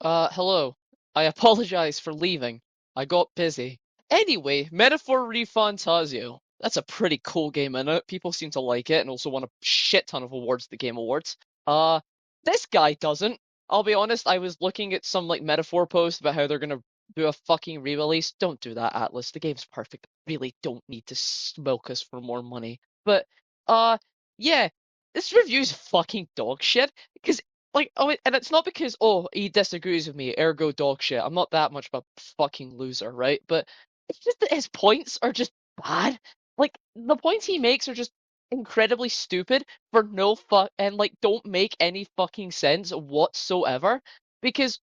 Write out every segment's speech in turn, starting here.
Hello. I apologize for leaving. I got busy. Anyway, Metaphor ReFantazio. That's a pretty cool game, and people seem to like it and also won a shit ton of awards at the Game Awards. Uh, this guy doesn't. I'll be honest, I was looking at some Metaphor post about how they're gonna do a fucking re-release. Don't do that, Atlas. The game's perfect. Really don't need to smoke us for more money. But, uh, yeah, this review's fucking dog shit because and it's not because, he disagrees with me, ergo dog shit. I'm not that much of a fucking loser, right? But it's just that his points are just bad. Like, the points he makes are just incredibly stupid for no fuck, and, don't make any fucking sense whatsoever. Because,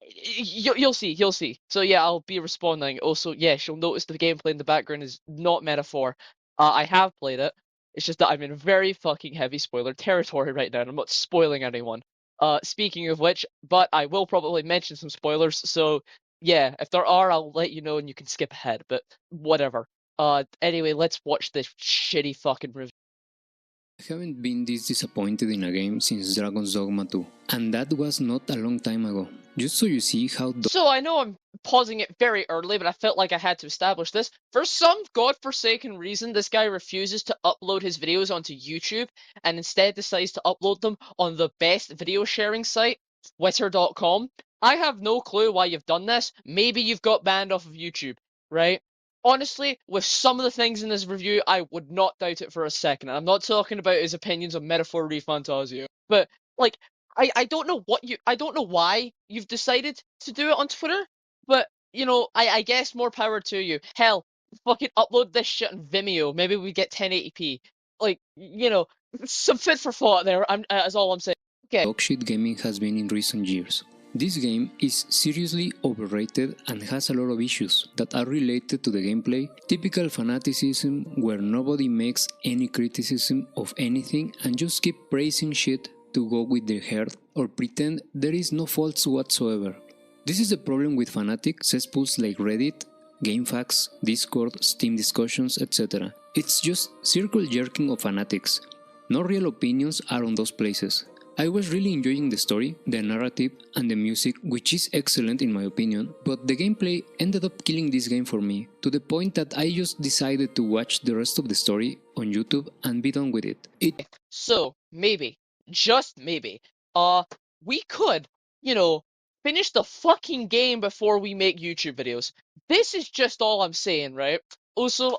you'll see, you'll see. So yeah, I'll be responding. Also, yes, you'll notice the gameplay in the background is not Metaphor. I have played it. It's just that I'm in very fucking heavy spoiler territory right now, and I'm not spoiling anyone. Speaking of which, but I will probably mention some spoilers, so yeah, if there are, I'll let you know and you can skip ahead, but whatever. Anyway, let's watch this shitty fucking review. I haven't been this disappointed in a game since Dragon's Dogma 2, and that was not a long time ago. Just so you see how... So I know I'm pausing it very early, but I felt like I had to establish this. For some godforsaken reason, this guy refuses to upload his videos onto YouTube and instead decides to upload them on the best video sharing site, Twitter.com. I have no clue why you've done this. Maybe you've got banned off of YouTube, right? Honestly, with some of the things in this review, I would not doubt it for a second. And I'm not talking about his opinions on Metaphor ReFantazio, but like I don't know I don't know why you've decided to do it on Twitter, but I guess more power to you. Hell, fucking upload this shit on Vimeo. Maybe we get 1080p. Some fit for thought there. That's all I'm saying. Okay. Dogshit gaming has been in recent years. This game is seriously overrated and has a lot of issues that are related to the gameplay, typical fanaticism where nobody makes any criticism of anything and just keep praising shit to go with their heart or pretend there is no faults whatsoever. This is the problem with fanatic cesspools like Reddit, GameFAQs, Discord, Steam discussions, etc. It's just circle jerking of fanatics. No real opinions are on those places. I was really enjoying the story, the narrative, and the music, which is excellent in my opinion, but the gameplay ended up killing this game for me, to the point that I just decided to watch the rest of the story on YouTube and be done with it. So, maybe, just maybe, we could, finish the fucking game before we make YouTube videos. This is just all I'm saying, right? Also,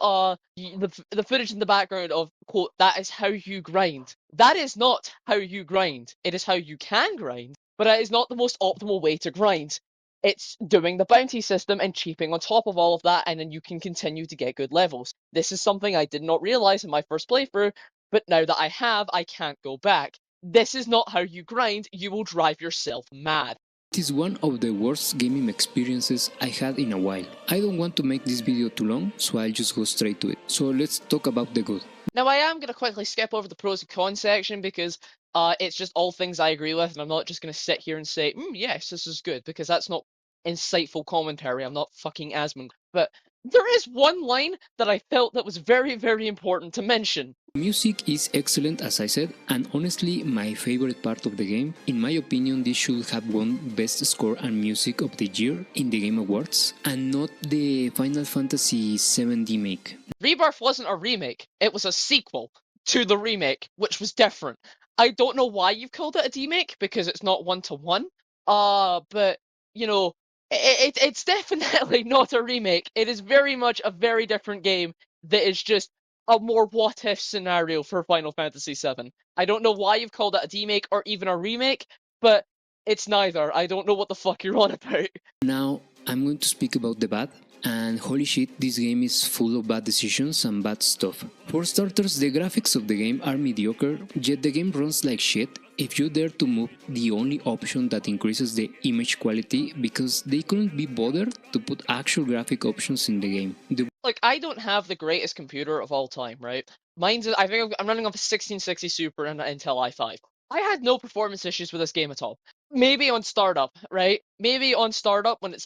the footage in the background of, quote, that is how you grind. That is not how you grind. It is how you can grind, but it is not the most optimal way to grind. It's doing the bounty system and cheaping on top of all of that, and then you can continue to get good levels. This is something I did not realize in my first playthrough, but now that I have, I can't go back. This is not how you grind. You will drive yourself mad. It is one of the worst gaming experiences I had in a while. I don't want to make this video too long, so I'll just go straight to it. So let's talk about the good. Now I am going to quickly skip over the pros and cons section because it's just all things I agree with, and I'm not just going to sit here and say, yes, this is good, because that's not insightful commentary. I'm not fucking Asmund. But there is one line that I felt that was very, very important to mention. Music is excellent, as I said, and honestly my favorite part of the game. In my opinion, this should have won Best Score and Music of the Year in the Game Awards, and not the Final Fantasy VII Remake. Rebirth wasn't a remake, it was a sequel to the remake, which was different. I don't know why you've called it a demake, because it's not one-to-one, but, it's definitely not a remake. It is very much a very different game that is just a more what-if scenario for Final Fantasy VII. I don't know why you've called it a demake or even a remake, but it's neither. I don't know what the fuck you're on about. Now, I'm going to speak about the bad, and holy shit, this game is full of bad decisions and bad stuff. For starters, the graphics of the game are mediocre, yet the game runs like shit if you dare to move the only option that increases the image quality, because they couldn't be bothered to put actual graphic options in the game. I don't have the greatest computer of all time, right? I think I'm running off a 1660 Super and an Intel i5. I had no performance issues with this game at all. Maybe on startup, right? Maybe on startup when it's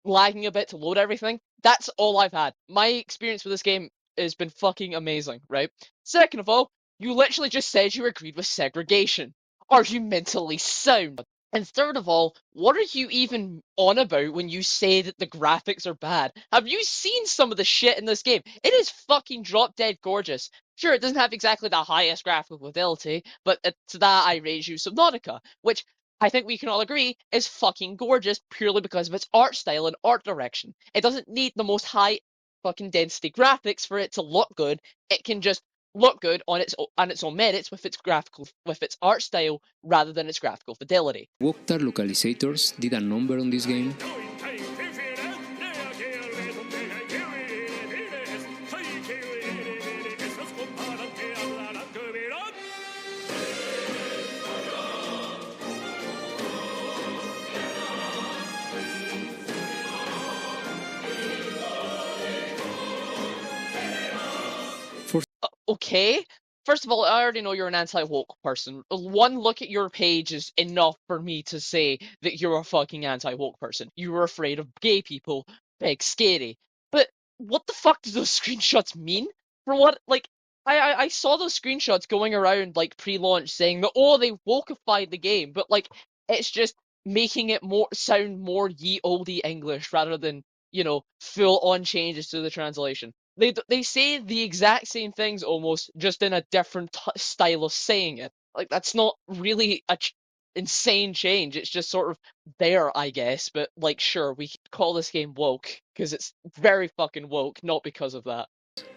lagging a bit to load everything. That's all I've had. My experience with this game has been fucking amazing, right? Second of all, you literally just said you agreed with segregation. Are you mentally sound? And third of all, what are you even on about when you say that the graphics are bad? Have you seen some of the shit in this game? It is fucking drop dead gorgeous. Sure, it doesn't have exactly the highest graphical fidelity, but to that I raise you Subnautica, which I think we can all agree is fucking gorgeous purely because of its art style and art direction. It doesn't need the most high fucking density graphics for it to look good. It can just look good on its own merits with its art style rather than its graphical fidelity. Walkthar localizators did a number on this game. Okay. First of all, I already know you're an anti-woke person. One look at your page is enough for me to say that you're a fucking anti-woke person. You were afraid of gay people. Big scary. But what the fuck do those screenshots mean? For what, like, I saw those screenshots going around, like, pre-launch saying that, oh, they wokeified the game, but, like, it's just making it sound more ye olde English rather than, full-on changes to the translation. They say the exact same things almost, just in a different style of saying it. Like that's not really a insane change. It's just sort of there, I guess. But like, sure, we could call this game woke because it's very fucking woke, not because of that.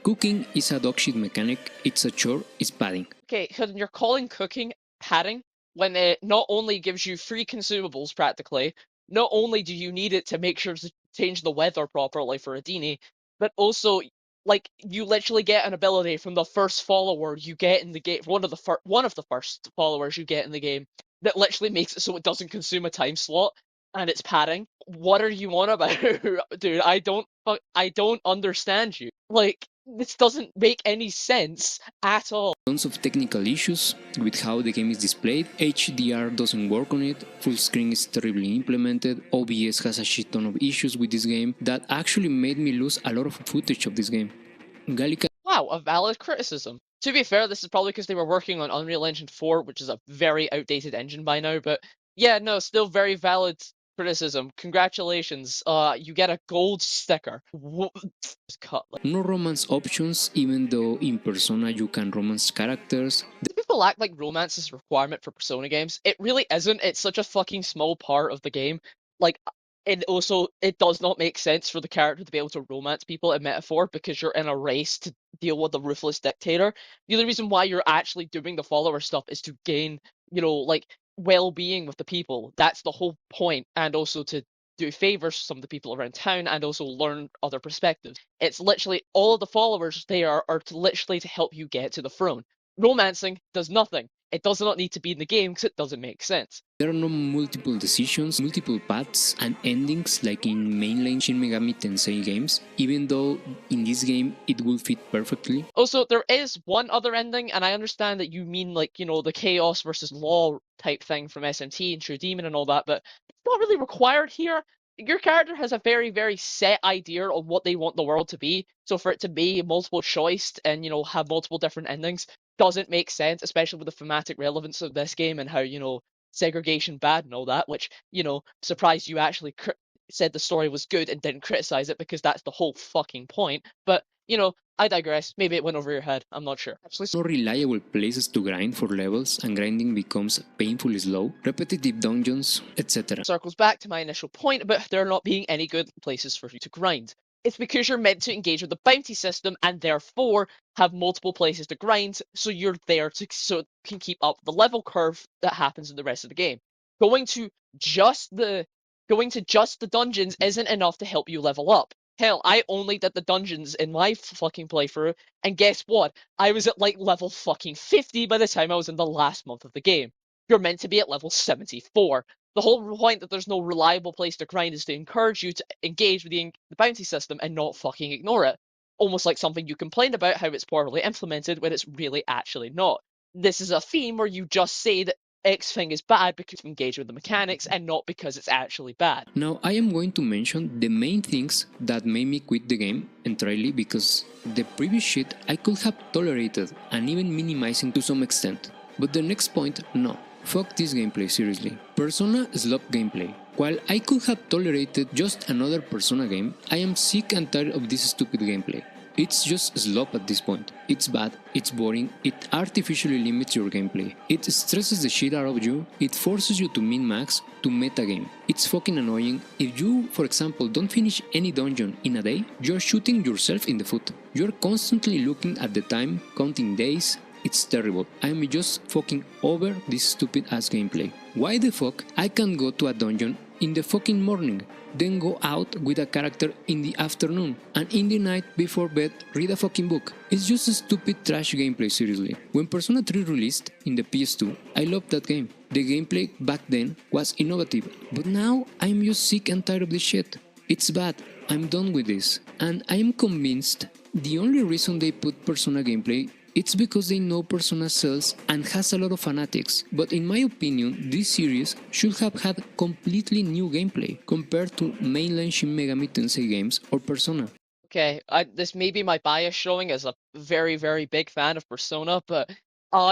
Cooking is a dog shit mechanic, it's a chore, it's padding. Okay, because you're calling cooking padding when it not only gives you free consumables practically, not only do you need it to make sure to change the weather properly for a dini, but also like you literally get an ability from the first follower you get in the game, one of the first followers you get in the game that literally makes it so it doesn't consume a time slot and it's padding. What are you on about, dude? I don't understand you. Like this doesn't make any sense at all. Tons of technical issues with how the game is displayed, HDR doesn't work on it, full screen is terribly implemented, OBS has a shit ton of issues with this game that actually made me lose a lot of footage of this game. Gallica. Wow, a valid criticism. To be fair, this is probably because they were working on Unreal Engine 4, which is a very outdated engine by now, but yeah, no, still very valid criticism. Congratulations. You get a gold sticker. Cut. No romance options, even though in Persona you can romance characters. People act like romance is a requirement for Persona games. It really isn't. It's such a fucking small part of the game. Like, and also, it does not make sense for the character to be able to romance people in Metaphor because you're in a race to deal with the ruthless dictator. The only reason why you're actually doing the follower stuff is to gain, like, well-being with the people. That's the whole point, and also to do favors for some of the people around town and also learn other perspectives. It's literally all of the followers there are literally to help you get to the throne. Romancing does nothing. It does not need to be in the game because it doesn't make sense. There are no multiple decisions, multiple paths, and endings like in mainline Shin Megami Tensei games, even though in this game it will fit perfectly. Also, there is one other ending, and I understand that you mean like, the chaos versus law type thing from SMT and True Demon and all that, but it's not really required here. Your character has a very, very set idea of what they want the world to be, so for it to be multiple choiced and, have multiple different endings doesn't make sense, especially with the thematic relevance of this game and how, segregation bad and all that, which, surprised you actually said the story was good and didn't criticize it because that's the whole fucking point. But, I digress. Maybe it went over your head. I'm not sure. Actually, No reliable places to grind for levels, and grinding becomes painfully slow, repetitive dungeons, etc. circles back to my initial point about there not being any good places for you to grind. It's because you're meant to engage with the bounty system and therefore have multiple places to grind, so you're there so it can keep up the level curve that happens in the rest of the game. Going to just the dungeons isn't enough to help you level up. Hell, I only did the dungeons in my fucking playthrough, and guess what? I was at like level fucking 50 by the time I was in the last month of the game. You're meant to be at level 74. The whole point that there's no reliable place to grind is to encourage you to engage with the bounty system and not fucking ignore it. Almost like something you complain about how it's poorly implemented when it's really actually not. This is a theme where you just say that X thing is bad because you engage with the mechanics and not because it's actually bad. Now I am going to mention the main things that made me quit the game entirely, because the previous shit I could have tolerated and even minimizing to some extent. But the next point, no. Fuck this gameplay, seriously. Persona slop gameplay. While I could have tolerated just another Persona game, I am sick and tired of this stupid gameplay. It's just slop at this point. It's bad, it's boring, it artificially limits your gameplay. It stresses the shit out of you, it forces you to min-max, to metagame. It's fucking annoying. If you, for example, don't finish any dungeon in a day, you're shooting yourself in the foot. You're constantly looking at the time, counting days. It's terrible. I'm just fucking over this stupid ass gameplay. Why the fuck I can't go to a dungeon in the fucking morning, then go out with a character in the afternoon, and in the night before bed read a fucking book? It's just a stupid trash gameplay, seriously. When Persona 3 released in the PS2, I loved that game. The gameplay back then was innovative, but now I'm just sick and tired of this shit. It's bad. I'm done with this. And I'm convinced the only reason they put Persona gameplay, it's because they know Persona sells and has a lot of fanatics, but in my opinion, this series should have had completely new gameplay compared to mainline Shin Megami Tensei games or Persona. Okay, this may be my bias showing as a very, very big fan of Persona, but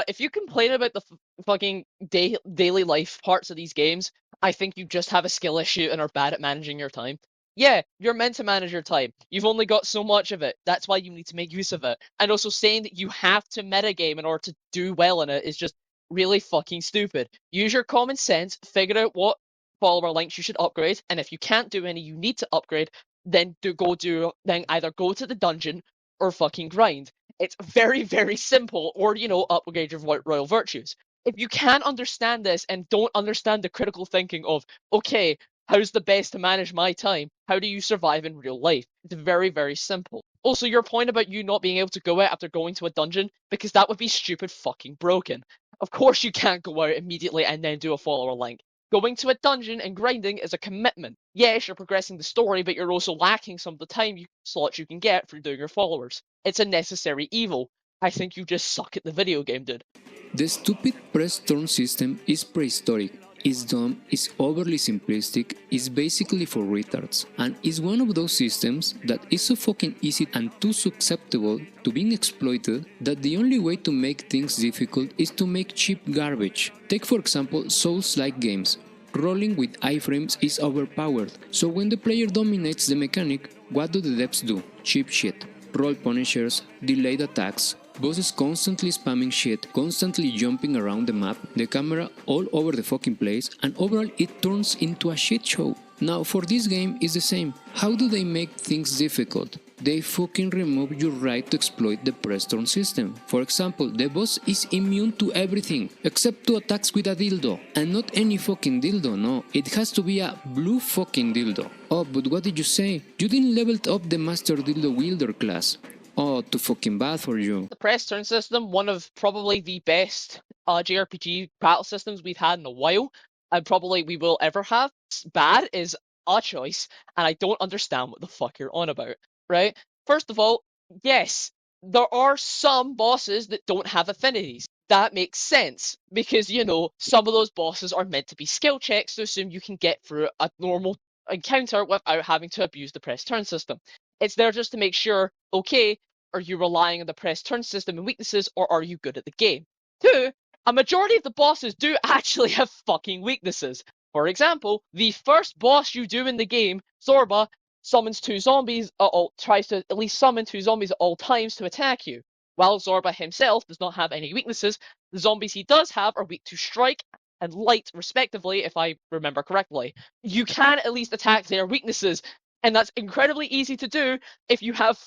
if you complain about the fucking daily life parts of these games, I think you just have a skill issue and are bad at managing your time. Yeah, you're meant to manage your time. You've only got so much of it. That's why you need to make use of it. And also saying that you have to metagame in order to do well in it is just really fucking stupid. Use your common sense, figure out what follower links you should upgrade, and if you can't do any you need to upgrade, then either go to the dungeon or fucking grind. It's very, very simple, or upgrade your royal virtues. If you can't understand this and don't understand the critical thinking of, okay, how's the best to manage my time? How do you survive in real life? It's very, very simple. Also, your point about you not being able to go out after going to a dungeon, because that would be stupid fucking broken. Of course you can't go out immediately and then do a follower link. Going to a dungeon and grinding is a commitment. Yes, you're progressing the story, but you're also lacking some of the time slots you can get for doing your followers. It's a necessary evil. I think you just suck at the video game, dude. The stupid press turn system is prehistoric, is dumb, is overly simplistic, is basically for retards, and is one of those systems that is so fucking easy and too susceptible to being exploited that the only way to make things difficult is to make cheap garbage. Take for example Souls-like games. Rolling with iframes is overpowered, so when the player dominates the mechanic, what do the devs do? Cheap shit. Roll punishers, delayed attacks, bosses constantly spamming shit, constantly jumping around the map, the camera all over the fucking place, and overall it turns into a shit show. Now for this game is the same. How do they make things difficult? They fucking remove your right to exploit the press turn system. For example, the boss is immune to everything except to attacks with a dildo. And not any fucking dildo, no. It has to be a blue fucking dildo. Oh, but what did you say? You didn't level up the Master Dildo Wielder class. Oh, too fucking bad for you. The press turn system, one of probably the best JRPG battle systems we've had in a while, and probably we will ever have. Bad is a choice, and I don't understand what the fuck you're on about, right? First of all, yes, there are some bosses that don't have affinities. That makes sense, because, some of those bosses are meant to be skill checks to assume you can get through a normal encounter without having to abuse the press turn system. It's there just to make sure, okay, are you relying on the press turn system and weaknesses, or are you good at the game? 2, a majority of the bosses do actually have fucking weaknesses. For example, the first boss you do in the game, Zorba, summons 2 zombies tries to at least summon 2 zombies at all times to attack you. While Zorba himself does not have any weaknesses, the zombies he does have are weak to strike and light, respectively, if I remember correctly. You can at least attack their weaknesses, and that's incredibly easy to do if you have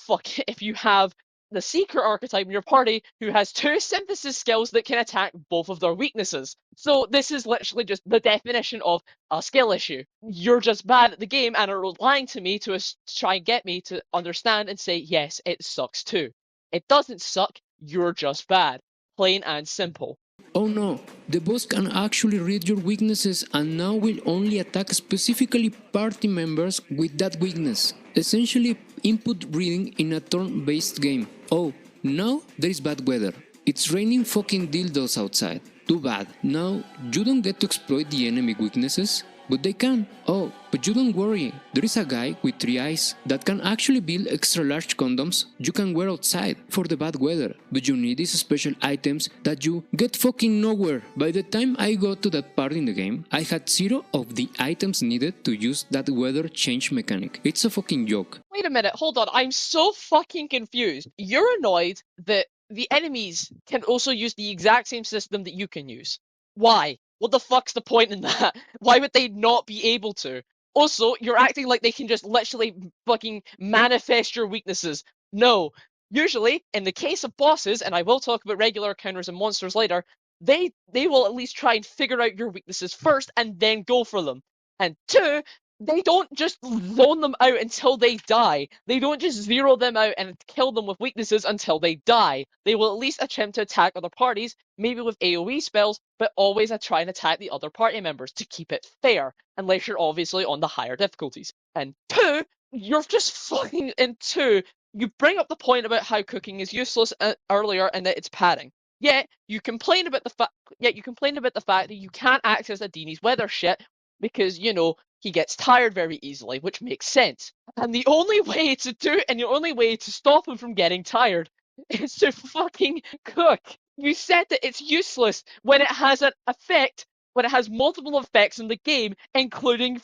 the Seeker archetype in your party who has 2 synthesis skills that can attack both of their weaknesses. So this is literally just the definition of a skill issue. You're just bad at the game and are lying to me to try and get me to understand and say, yes, it sucks too. It doesn't suck, you're just bad. Plain and simple. Oh no, the boss can actually read your weaknesses and now will only attack specifically party members with that weakness. Essentially input reading in a turn-based game. Oh, now there is bad weather. It's raining fucking dildos outside. Too bad. Now you don't get to exploit the enemy weaknesses? but they can. Oh, but you don't worry, there is a guy with 3 eyes that can actually build extra large condoms you can wear outside for the bad weather, but you need these special items that you get fucking nowhere. By the time I got to that part in the game, I had 0 of the items needed to use that weather change mechanic. It's a fucking joke. Wait a minute, hold on, I'm so fucking confused. You're annoyed that the enemies can also use the exact same system that you can use. Why? What the fuck's the point in that? Why would they not be able to? Also, you're acting like they can just literally fucking manifest your weaknesses. No. Usually, in the case of bosses, and I will talk about regular encounters and monsters later, they will at least try and figure out your weaknesses first and then go for them. And 2, they don't just zone them out until they die. They don't just zero them out and kill them with weaknesses until they die. They will at least attempt to attack other parties, maybe with AoE spells, but always try and attack the other party members to keep it fair, unless you're obviously on the higher difficulties. And 2, you're just fucking in 2. You bring up the point about how cooking is useless earlier and that it's padding. Yet you complain about the fact that you can't access Adini's weather shit because, you know, he gets tired very easily, which makes sense. And the only way to stop him from getting tired is to fucking cook. You said that it's useless when it has an effect, when it has multiple effects in the game, including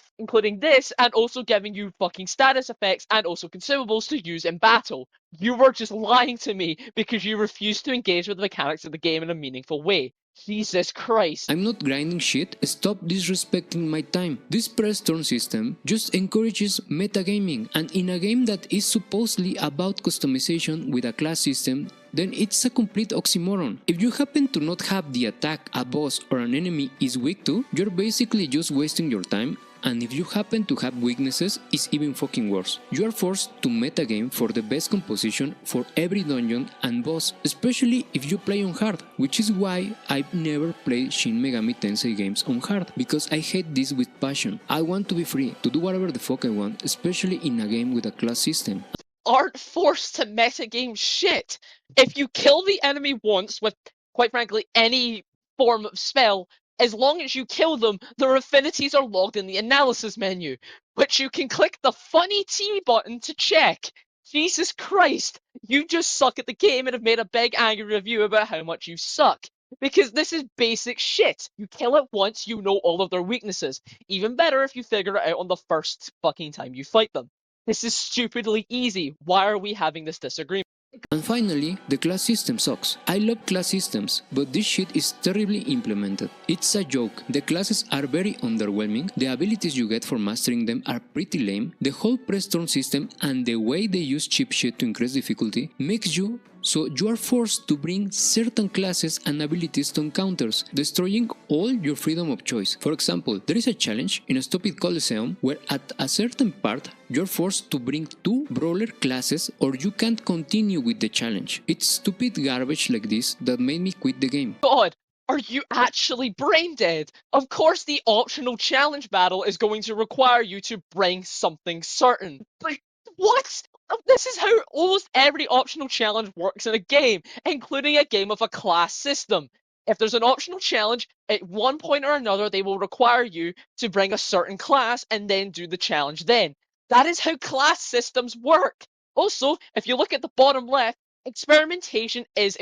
this, and also giving you fucking status effects and also consumables to use in battle. You were just lying to me because you refused to engage with the mechanics of the game in a meaningful way. Jesus Christ. I'm not grinding shit, stop disrespecting my time. This press turn system just encourages metagaming, and in a game that is supposedly about customization with a class system, then it's a complete oxymoron. If you happen to not have the attack a boss or an enemy is weak to, you're basically just wasting your time. And if you happen to have weaknesses, it's even fucking worse. You are forced to metagame for the best composition for every dungeon and boss, especially if you play on hard, which is why I've never played Shin Megami Tensei games on hard, because I hate this with passion. I want to be free, to do whatever the fuck I want, especially in a game with a class system. Aren't forced to metagame shit. If you kill the enemy once with, quite frankly, any form of spell, as long as you kill them, their affinities are logged in the analysis menu, which you can click the funny T button to check. Jesus Christ, you just suck at the game and have made a big angry review about how much you suck. Because this is basic shit. You kill it once, you know all of their weaknesses. Even better if you figure it out on the first fucking time you fight them. This is stupidly easy. Why are we having this disagreement? And finally, the class system sucks. I love class systems, but this shit is terribly implemented. It's a joke. The classes are very underwhelming, the abilities you get for mastering them are pretty lame, the whole press turn system and the way they use cheap shit to increase difficulty makes you so you are forced to bring certain classes and abilities to encounters, destroying all your freedom of choice. For example, there is a challenge in a stupid Coliseum where at a certain part you're forced to bring 2 brawler classes or you can't continue with the challenge. It's stupid garbage like this that made me quit the game. God, are you actually brain dead? Of course the optional challenge battle is going to require you to bring something certain. Like, what? This is how almost every optional challenge works in a game, including a game of a class system. If there's an optional challenge, at one point or another they will require you to bring a certain class and then do the challenge then. That is how class systems work. Also, if you look at the bottom left, experimentation is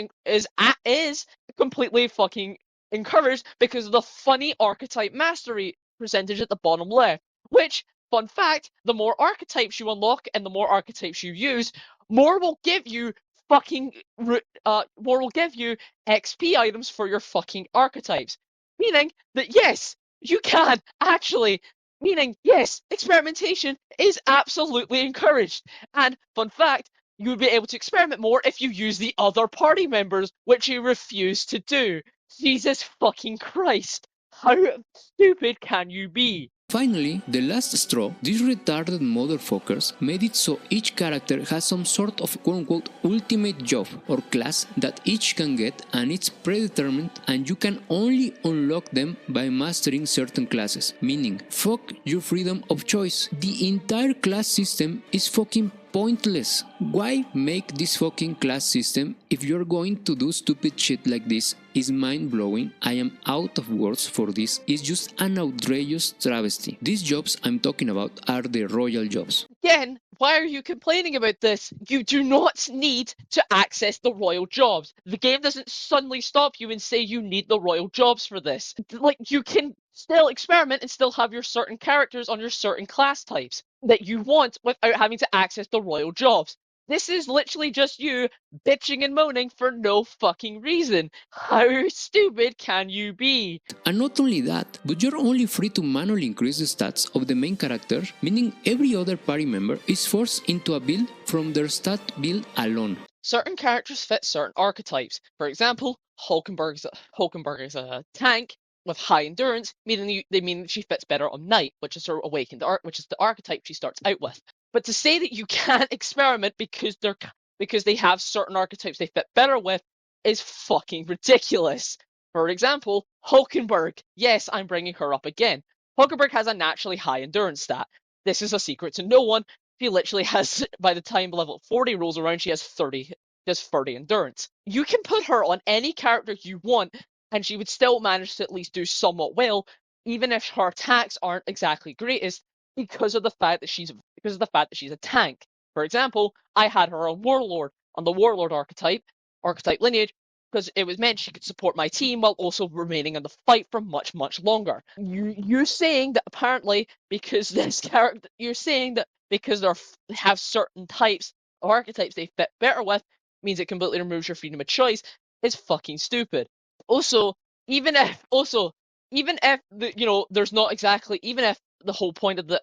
completely fucking encouraged because of the funny archetype mastery percentage at the bottom left, which, fun fact, the more archetypes you unlock and the more archetypes you use, more will give you XP items for your fucking archetypes. Meaning that yes, you can actually, meaning yes, experimentation is absolutely encouraged. And fun fact, you would be able to experiment more if you use the other party members, which you refuse to do. Jesus fucking Christ. How stupid can you be? Finally, the last straw, these retarded motherfuckers made it so each character has some sort of quote-unquote ultimate job or class that each can get and it's predetermined and you can only unlock them by mastering certain classes, meaning fuck your freedom of choice. The entire class system is fucking pointless. Why make this fucking class system if you're going to do stupid shit like this? Is mind-blowing. I am out of words for this. It's just an outrageous travesty. These jobs I'm talking about are the royal jobs. Again, why are you complaining about this? You do not need to access the royal jobs. The game doesn't suddenly stop you and say you need the royal jobs for this. Like, you can still experiment and still have your certain characters on your certain class types that you want without having to access the royal jobs. This is literally just you bitching and moaning for no fucking reason. How stupid can you be? And not only that, but you're only free to manually increase the stats of the main character, meaning every other party member is forced into a build from their stat build alone. Certain characters fit certain archetypes. For example, Hulkenberg is a tank with high endurance, meaning she fits better on Knight, which is her awakened which is the archetype she starts out with. But to say that you can't experiment because they have certain archetypes they fit better with is fucking ridiculous. For example, Hulkenberg. Yes, I'm bringing her up again. Hulkenberg has a naturally high endurance stat. This is a secret to no one. She literally has, by the time level 40 rolls around, she has 30 endurance. You can put her on any character you want, and she would still manage to at least do somewhat well, even if her attacks aren't exactly greatest, because of the fact that she's a tank. For example, I had her on the Warlord archetype lineage, because it was meant she could support my team while also remaining in the fight for much, much longer. You're saying that apparently because this character, you're saying that because they have certain types of archetypes they fit better with, means it completely removes your freedom of choice, is fucking stupid. Also, even if there's not exactly, even if the whole point of the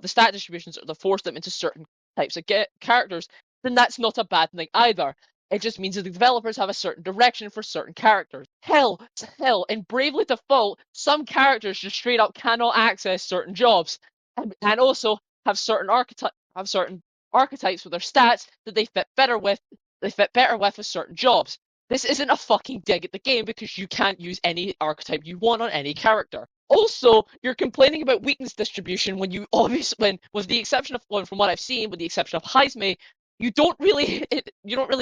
stat distributions are to force them into certain types of characters, then that's not a bad thing either. It just means that the developers have a certain direction for certain characters. Hell, in Bravely Default, some characters just straight up cannot access certain jobs, and also have certain archetypes with their stats that they fit better with. They fit better with certain jobs. This isn't a fucking dig at the game because you can't use any archetype you want on any character. Also, you're complaining about weakness distribution when with the exception of from what I've seen, with the exception of Heisme, you don't really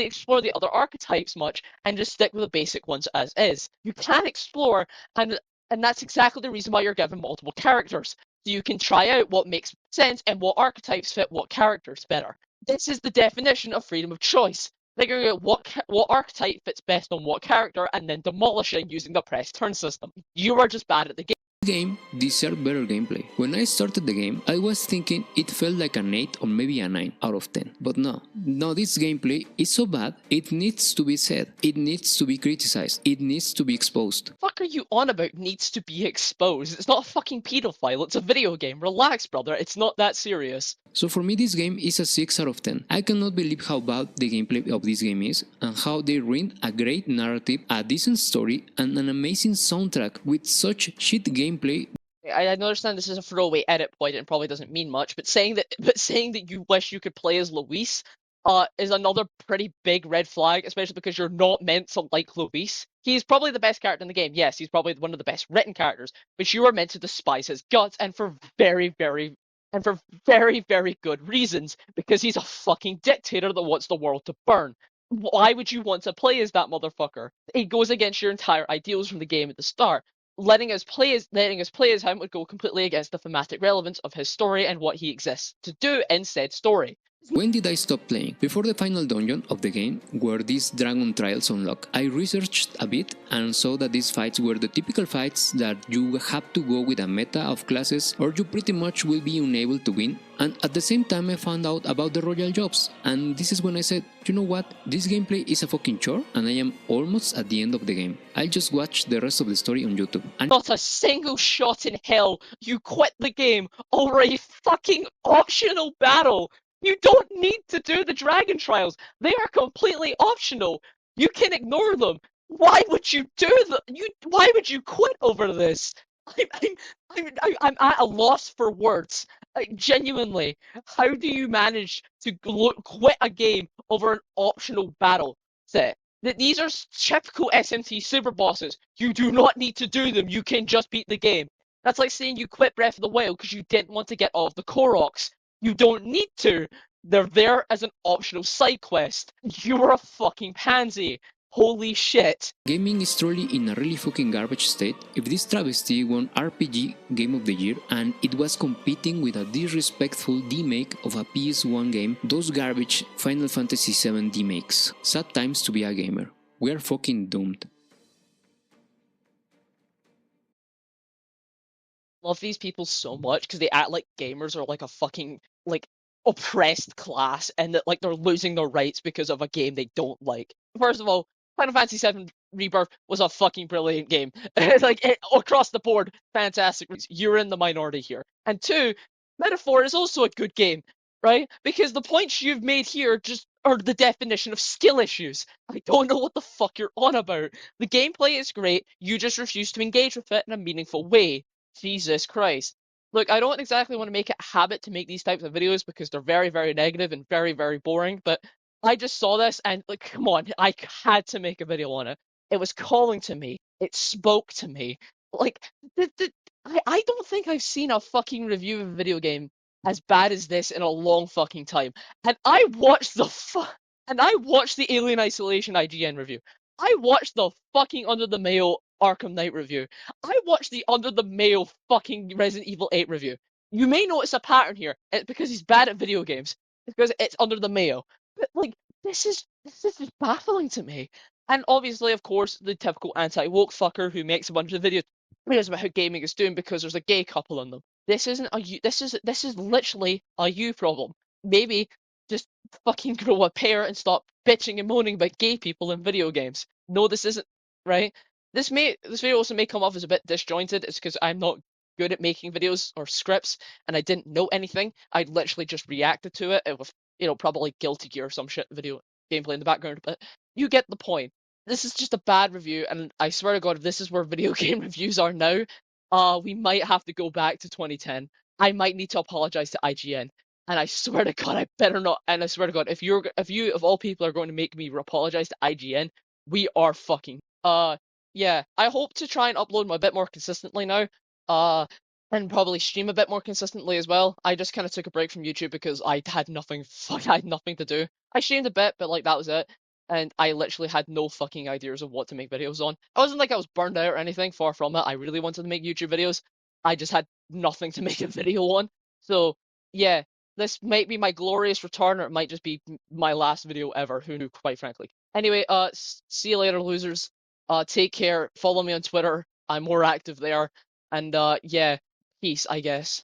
explore the other archetypes much and just stick with the basic ones as is. You can explore, and that's exactly the reason why you're given multiple characters, so you can try out what makes sense and what archetypes fit what characters better. This is the definition of freedom of choice. Figuring out what archetype fits best on what character and then demolishing using the press turn system. You are just bad at the game. This game deserved better gameplay. When I started the game, I was thinking it felt like an 8 or maybe a 9 out of 10. But no, this gameplay is so bad, it needs to be said. It needs to be criticized. It needs to be exposed. What the fuck are you on about needs to be exposed? It's not a fucking pedophile, it's a video game. Relax, brother, it's not that serious. So for me this game is a 6 out of 10. I cannot believe how bad the gameplay of this game is and how they ruined a great narrative, a decent story, and an amazing soundtrack with such shit gameplay. I understand this is a throwaway edit point and probably doesn't mean much, but saying that you wish you could play as Louise is another pretty big red flag, especially because you're not meant to like Louise. He's probably the best character in the game. Yes, he's probably one of the best written characters, but you are meant to despise his guts, and for very, very good reasons, because he's a fucking dictator that wants the world to burn. Why would you want to play as that motherfucker? It goes against your entire ideals from the game at the start. Letting us play as him would go completely against the thematic relevance of his story and what he exists to do in said story. When did I stop playing? Before the final dungeon of the game, where these dragon trials unlock, I researched a bit and saw that these fights were the typical fights that you have to go with a meta of classes or you pretty much will be unable to win. And at the same time I found out about the royal jobs, and this is when I said, you know what, this gameplay is a fucking chore and I am almost at the end of the game. I'll just watch the rest of the story on YouTube. And not a single shot in hell you quit the game over a fucking optional battle. You don't need to do the dragon trials. They are completely optional. You can ignore them. Why would you do that? Why would you quit over this? I'm at a loss for words. Genuinely, how do you manage to quit a game over an optional battle set? That these are typical SMT super bosses. You do not need to do them. You can just beat the game. That's like saying you quit Breath of the Wild because you didn't want to get all of the Koroks. You don't need to. They're there as an optional side quest. You were a fucking pansy. Holy shit. Gaming is truly in a really fucking garbage state if this travesty won RPG Game of the Year and it was competing with a disrespectful remake of a PS1 game, those garbage Final Fantasy VII remakes. Sad times to be a gamer. We are fucking doomed. Love these people so much because they act like gamers are like a fucking like oppressed class and that like they're losing their rights because of a game they don't like. First of all, Final Fantasy VII Rebirth was a fucking brilliant game. Across the board, fantastic. You're in the minority here. And two, Metaphor is also a good game, right? Because the points you've made here just are the definition of skill issues. I don't know what the fuck you're on about. The gameplay is great. You just refuse to engage with it in a meaningful way. Jesus Christ. Look, I don't exactly want to make it a habit to make these types of videos because they're very, very negative and very, very boring, but I just saw this and, like, come on, I had to make a video on it. It was calling to me. It spoke to me. Like, I don't think I've seen a fucking review of a video game as bad as this in a long fucking time. And I watched the Alien Isolation IGN review. I watched the fucking Under the Mayo Arkham Knight review. I watched the Under the Mayo fucking Resident Evil 8 review. You may notice a pattern here. It's because he's bad at video games. It's because it's Under the Mayo. But like this is just baffling to me. And obviously, of course, the typical anti-woke fucker who makes a bunch of videos about how gaming is doing because there's a gay couple in them. This isn't a you. This is literally a you problem. Maybe just fucking grow a pair and stop bitching and moaning about gay people in video games. No, this isn't right. This video also may come off as a bit disjointed. It's because I'm not good at making videos or scripts, and I didn't know anything. I literally just reacted to it with probably Guilty Gear or some shit video gameplay in the background. But you get the point. This is just a bad review, and I swear to God, if this is where video game reviews are now, we might have to go back to 2010. I might need to apologize to IGN. And I swear to God, I better not. And I swear to God, if you of all people are going to make me apologize to IGN, we are fucking. Yeah. I hope to try and upload a bit more consistently now. Uh, and probably stream a bit more consistently as well. I just kind of took a break from YouTube because I had nothing. Fuck, I had nothing to do. I streamed a bit, but like that was it. And I literally had no fucking ideas of what to make videos on. I wasn't like I was burned out or anything. Far from it. I really wanted to make YouTube videos. I just had nothing to make a video on. So yeah, this might be my glorious return, or it might just be my last video ever. Who knew, quite frankly. Anyway, see you later, losers. Take care. Follow me on Twitter. I'm more active there. And yeah, peace, I guess.